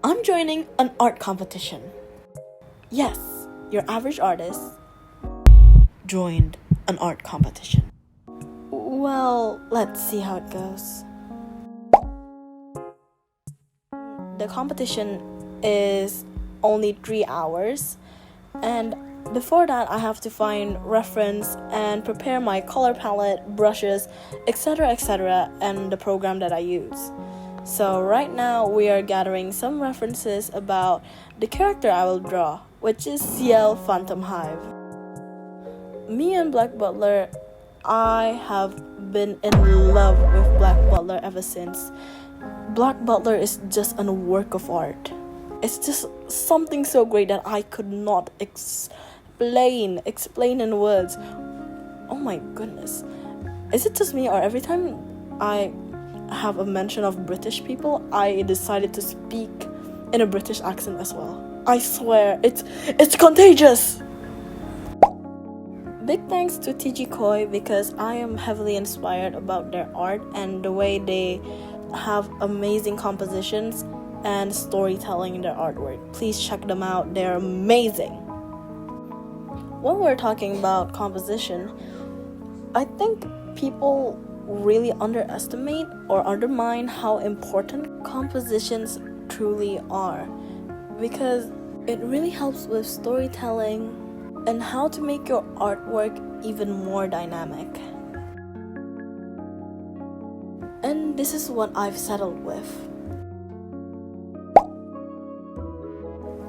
I'm joining an art competition. Yes, your average artist joined an art competition. Well, let's see how it goes. The competition is only 3 hours, and before that I have to find reference and prepare my color palette, brushes, etc., and the program that I use. So right now we are gathering some references about the character I will draw, which is CL Phantom Hive. Me and Black Butler, I have been in love with Black Butler ever since. Black Butler is just a work of art. It's just something so great that I could not explain in words. Oh my goodness. Is it just me, or every time I have a mention of British people, I decided to speak in a British accent as well? I swear, it's contagious! Big thanks to TG Koi, because I am heavily inspired about their art and the way they have amazing compositions and storytelling in their artwork. Please check them out, they're amazing. When we're talking about composition, I think people really underestimate or undermine how important compositions truly are, because it really helps with storytelling and how to make your artwork even more dynamic. And this is what I've settled with.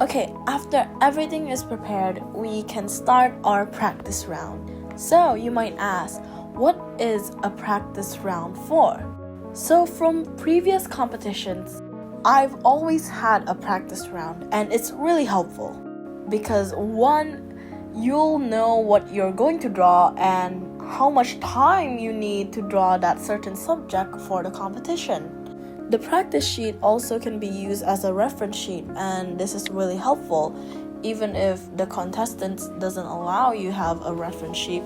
Okay, after everything is prepared, we can start our practice round. So you might ask, what is a practice round for? So from previous competitions, I've always had a practice round, and it's really helpful because one, you'll know what you're going to draw and how much time you need to draw that certain subject for the competition. The practice sheet also can be used as a reference sheet, and this is really helpful. Even if the contestants doesn't allow you have a reference sheet,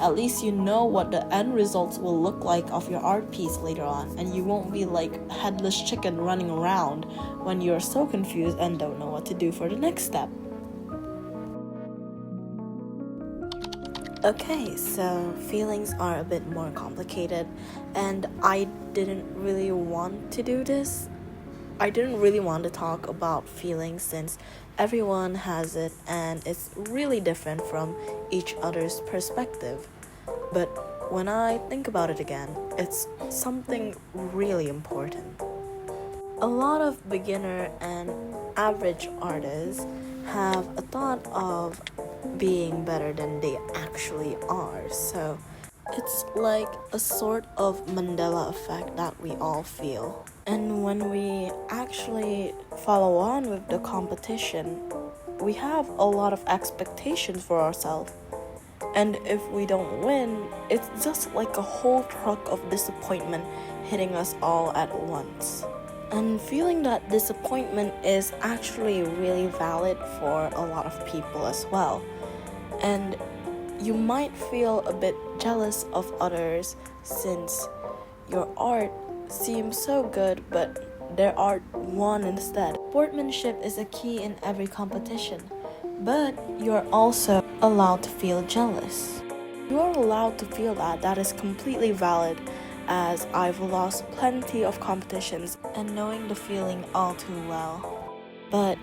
at least you know what the end results will look like of your art piece later on, and you won't be like headless chicken running around when you're so confused and don't know what to do for the next step. Okay, so feelings are a bit more complicated, and I didn't really want to do this. I didn't really want to talk about feelings since everyone has it and it's really different from each other's perspective. But when I think about it again, it's something really important. A lot of beginner and average artists have a thought of being better than they actually are, so it's like a sort of Mandela effect that we all feel. And when we actually follow on with the competition, we have a lot of expectations for ourselves. And if we don't win, it's just like a whole truck of disappointment hitting us all at once. And feeling that disappointment is actually really valid for a lot of people as well. And you might feel a bit jealous of others since your art seems so good but their art won instead. Sportsmanship is a key in every competition, but you're also allowed to feel jealous. You are allowed to feel that. That is completely valid, as I've lost plenty of competitions and knowing the feeling all too well. But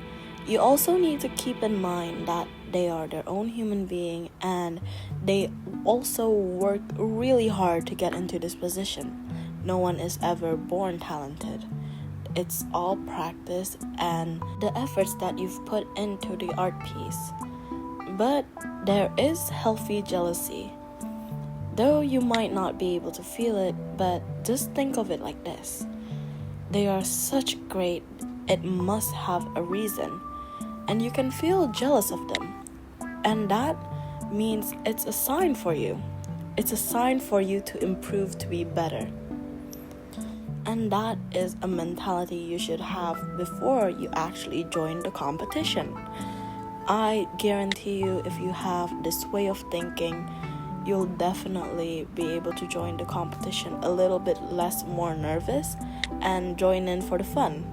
you also need to keep in mind that they are their own human being and they also work really hard to get into this position. No one is ever born talented. It's all practice and the efforts that you've put into the art piece. But there is healthy jealousy. Though you might not be able to feel it, but just think of it like this. They are such great, it must have a reason. And you can feel jealous of them. And that means it's a sign for you. It's a sign for you to improve, to be better. And that is a mentality you should have before you actually join the competition. I guarantee you, if you have this way of thinking, you'll definitely be able to join the competition a little bit more nervous and join in for the fun.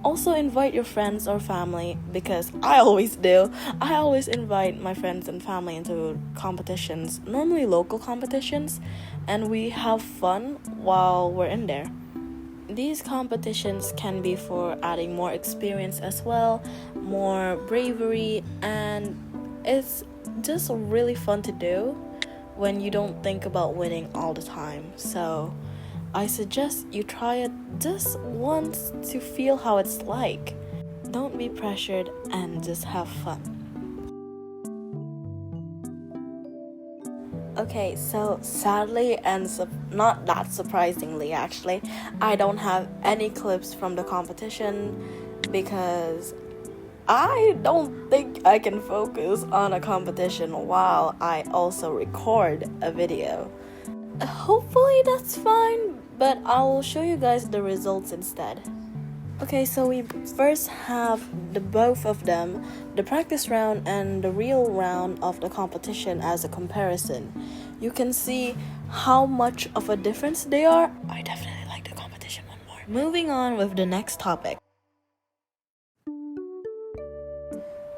Also invite your friends or family, because I always do. I always invite my friends and family into competitions, normally local competitions, and we have fun while we're in there. These competitions can be for adding more experience as well, more bravery, and it's just really fun to do when you don't think about winning all the time. So I suggest you try it just once to feel how it's like. Don't be pressured and just have fun. Okay, so sadly and not that surprisingly actually, I don't have any clips from the competition because I don't think I can focus on a competition while I also record a video. Hopefully that's fine, but I'll show you guys the results instead. Okay, so we first have both of them, the practice round and the real round of the competition as a comparison. You can see how much of a difference they are. I definitely like the competition one more. Moving on with the next topic.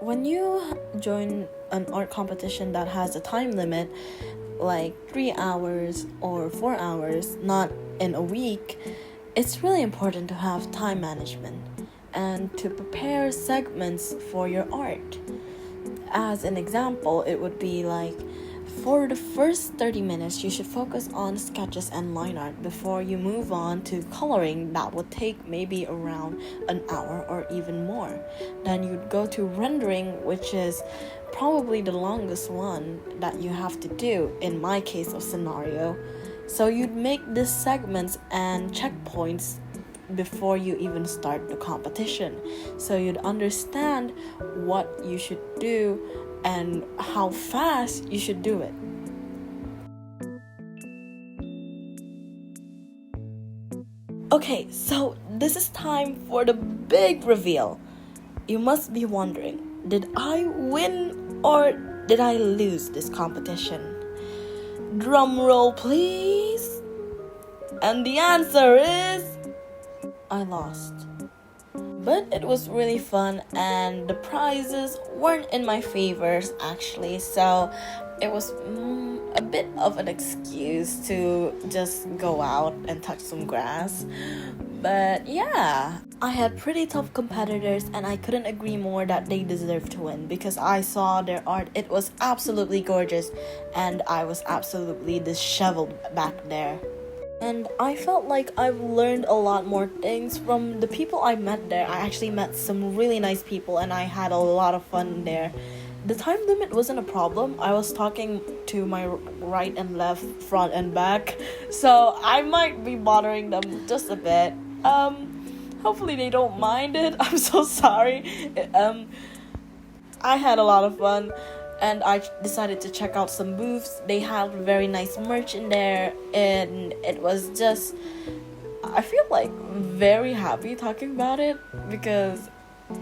When you join an art competition that has a time limit, like 3 hours or 4 hours, not in a week, it's really important to have time management and to prepare segments for your art. As an example, it would be like, for the first 30 minutes, you should focus on sketches and line art before you move on to coloring. That would take maybe around an hour or even more. Then you'd go to rendering, which is probably the longest one that you have to do in my case of scenario. So you'd make these segments and checkpoints before you even start the competition. So you'd understand what you should do and how fast you should do it. Okay, so this is time for the big reveal. You must be wondering, did I win or did I lose this competition? Drum roll please. And the answer is, I lost. But it was really fun and the prizes weren't in my favors actually, so it was a bit of an excuse to just go out and touch some grass. But yeah, I had pretty tough competitors and I couldn't agree more that they deserved to win because I saw their art. It was absolutely gorgeous and I was absolutely disheveled back there. And I felt like I've learned a lot more things from the people I met there. I actually met some really nice people and I had a lot of fun there. The time limit wasn't a problem. I was talking to my right and left, front and back, so I might be bothering them just a bit. Hopefully they don't mind it. I'm so sorry. I had a lot of fun. And I decided to check out some booths. They had very nice merch in there. And it was just, I feel like very happy talking about it because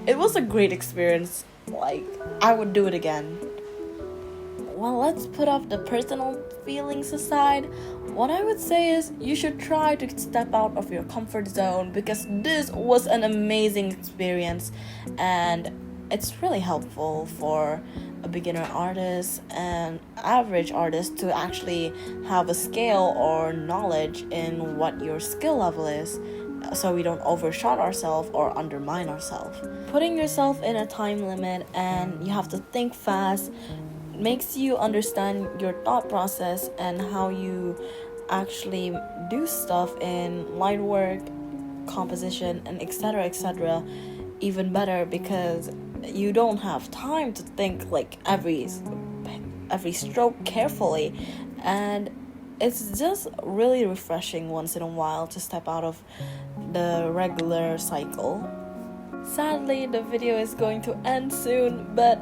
it was a great experience. Like, I would do it again. Well, let's put off the personal feelings aside. What I would say is you should try to step out of your comfort zone because this was an amazing experience. And it's really helpful for a beginner artist and average artist to actually have a scale or knowledge in what your skill level is, so we don't overshot ourselves or undermine ourselves. Putting yourself in a time limit and you have to think fast makes you understand your thought process and how you actually do stuff in line work, composition, and etc. even better because you don't have time to think like every stroke carefully, and it's just really refreshing once in a while to step out of the regular cycle. Sadly, the video is going to end soon, but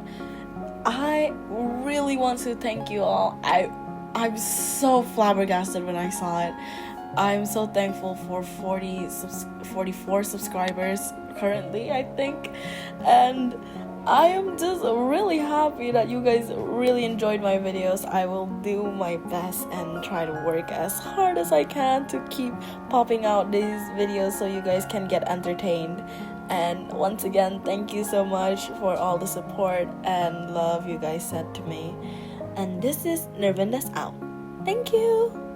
I really want to thank you all. I'm so flabbergasted when I saw it. I'm so thankful for 44 subscribers currently, I think, and I am just really happy that you guys really enjoyed my videos. I will do my best and try to work as hard as I can to keep popping out these videos so you guys can get entertained. And once again, thank you so much for all the support and love you guys said to me. And this is Nirvendas out. Thank you.